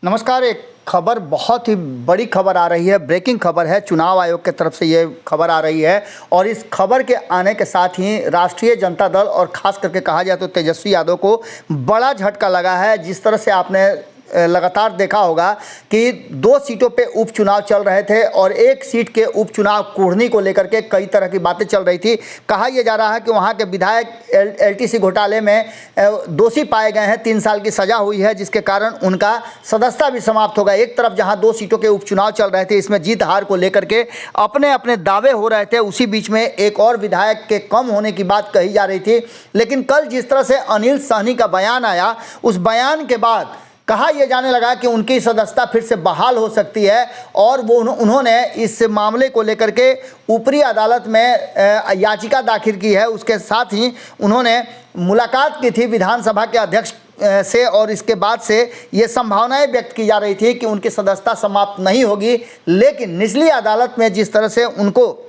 नमस्कार। एक खबर, बहुत ही बड़ी खबर आ रही है, ब्रेकिंग खबर है। चुनाव आयोग की तरफ से ये खबर आ रही है और इस खबर के आने के साथ ही राष्ट्रीय जनता दल और ख़ास करके कहा जाए तो तेजस्वी यादव को बड़ा झटका लगा है। जिस तरह से आपने लगातार देखा होगा कि 2 सीटों पे उपचुनाव चल रहे थे और एक सीट के उपचुनाव कुढ़नी को लेकर के कई तरह की बातें चल रही थी। कहा यह जा रहा है कि वहाँ के विधायक LTC घोटाले में दोषी पाए गए हैं, 3 साल की सज़ा हुई है, जिसके कारण उनका सदस्यता भी समाप्त होगा। एक तरफ जहाँ 2 सीटों के उपचुनाव चल रहे थे, इसमें जीत हार को लेकर के अपने अपने दावे हो रहे थे, उसी बीच में एक और विधायक के कम होने की बात कही जा रही थी। लेकिन कल जिस तरह से अनिल सहनी का बयान आया, उस बयान के बाद कहा यह जाने लगा कि उनकी सदस्यता फिर से बहाल हो सकती है और वो उन्होंने इस मामले को लेकर के ऊपरी अदालत में याचिका दाखिल की है। उसके साथ ही उन्होंने मुलाकात की थी विधानसभा के अध्यक्ष से और इसके बाद से ये संभावनाएं व्यक्त की जा रही थी कि उनकी सदस्यता समाप्त नहीं होगी। लेकिन निचली अदालत में जिस तरह से उनको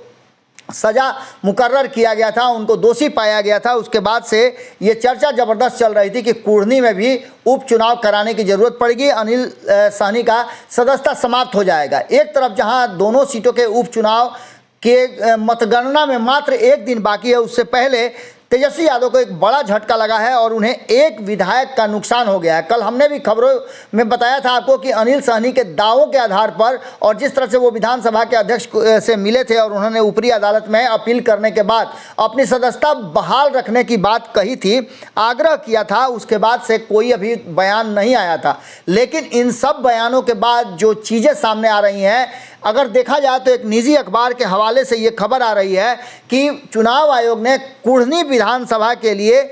सज़ा मुकर्रर किया गया था, उनको दोषी पाया गया था, उसके बाद से ये चर्चा ज़बरदस्त चल रही थी कि कुढ़नी में भी उपचुनाव कराने की ज़रूरत पड़ेगी, अनिल सहनी का सदस्यता समाप्त हो जाएगा। एक तरफ जहां दोनों सीटों के उपचुनाव के मतगणना में मात्र 1 दिन बाकी है, उससे पहले तेजस्वी यादव को एक बड़ा झटका लगा है और उन्हें एक विधायक का नुकसान हो गया है। कल हमने भी खबरों में बताया था आपको कि अनिल सहनी के दावों के आधार पर और जिस तरह से वो विधानसभा के अध्यक्ष से मिले थे और उन्होंने ऊपरी अदालत में अपील करने के बाद अपनी सदस्यता बहाल रखने की बात कही थी, आग्रह किया था, उसके बाद से कोई अभी बयान नहीं आया था। लेकिन इन सब बयानों के बाद जो चीज़ें सामने आ रही हैं, अगर देखा जाए तो एक निजी अखबार के हवाले से ये खबर आ रही है कि चुनाव आयोग ने कुढ़नी विधानसभा के लिए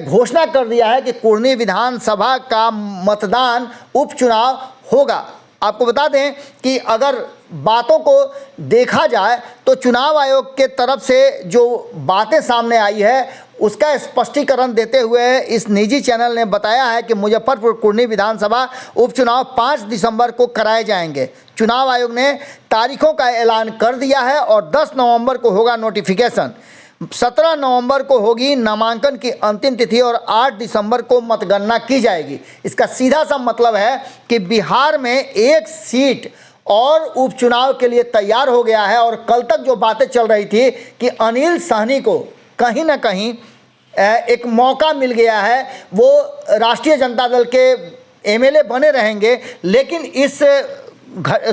घोषणा कर दिया है कि कुढ़नी विधानसभा का मतदान उपचुनाव होगा। आपको बता दें कि अगर बातों को देखा जाए तो चुनाव आयोग के तरफ से जो बातें सामने आई है उसका स्पष्टीकरण देते हुए इस निजी चैनल ने बताया है कि मुजफ्फरपुर कुढ़नी विधानसभा उपचुनाव 5 दिसंबर को कराए जाएंगे। चुनाव आयोग ने तारीखों का ऐलान कर दिया है और 10 नवंबर को होगा नोटिफिकेशन, 17 नवंबर को होगी नामांकन की अंतिम तिथि और 8 दिसंबर को मतगणना की जाएगी। इसका सीधा सा मतलब है कि बिहार में एक सीट और उपचुनाव के लिए तैयार हो गया है। और कल तक जो बातें चल रही थी कि अनिल सहनी को कहीं ना कहीं एक मौका मिल गया है, वो राष्ट्रीय जनता दल के MLA बने रहेंगे, लेकिन इस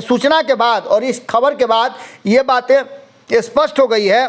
सूचना के बाद और इस खबर के बाद ये बातें स्पष्ट हो गई है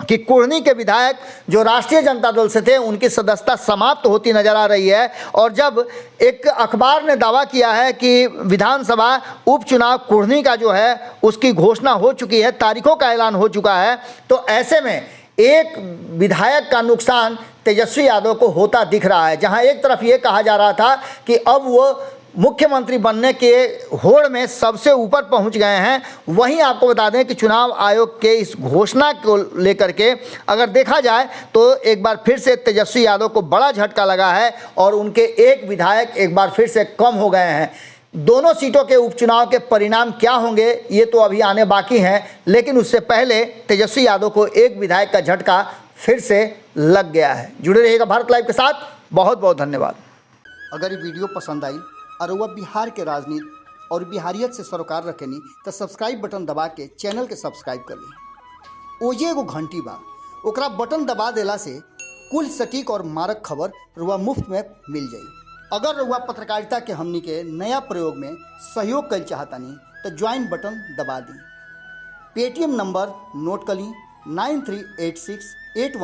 कि कुढ़नी के विधायक जो राष्ट्रीय जनता दल से थे उनकी सदस्यता समाप्त होती नजर आ रही है। और जब एक अखबार ने दावा किया है कि विधानसभा उपचुनाव कुढ़नी का जो है उसकी घोषणा हो चुकी है, तारीखों का ऐलान हो चुका है, तो ऐसे में एक विधायक का नुकसान तेजस्वी यादव को होता दिख रहा है। जहां एक तरफ ये कहा जा रहा था कि अब वो मुख्यमंत्री बनने के होड़ में सबसे ऊपर पहुंच गए हैं, वहीं आपको बता दें कि चुनाव आयोग के इस घोषणा को लेकर के अगर देखा जाए तो एक बार फिर से तेजस्वी यादव को बड़ा झटका लगा है और उनके एक विधायक एक बार फिर से कम हो गए हैं। दोनों सीटों के उपचुनाव के परिणाम क्या होंगे ये तो अभी आने बाकी हैं, लेकिन उससे पहले तेजस्वी यादव को एक विधायक का झटका फिर से लग गया है। जुड़े रहिएगा भारत लाइव के साथ। बहुत बहुत धन्यवाद। अगर ये वीडियो पसंद आई और वह बिहार के राजनीति और बिहारियत से सरोकार रखेनी तो सब्सक्राइब बटन दबा के चैनल के सब्सक्राइब कर ली। ओजे एगो घंटी बा, ओकरा बटन दबा देला से कुल सटीक और मारक खबर रुआ मुफ्त में मिल जाई। अगर रुआ पत्रकारिता के हमनी के नया प्रयोग में सहयोग कर चाहतानी तो ज्वाइन बटन दबा दी। पेटीएम नंबर नोट कर ली 938681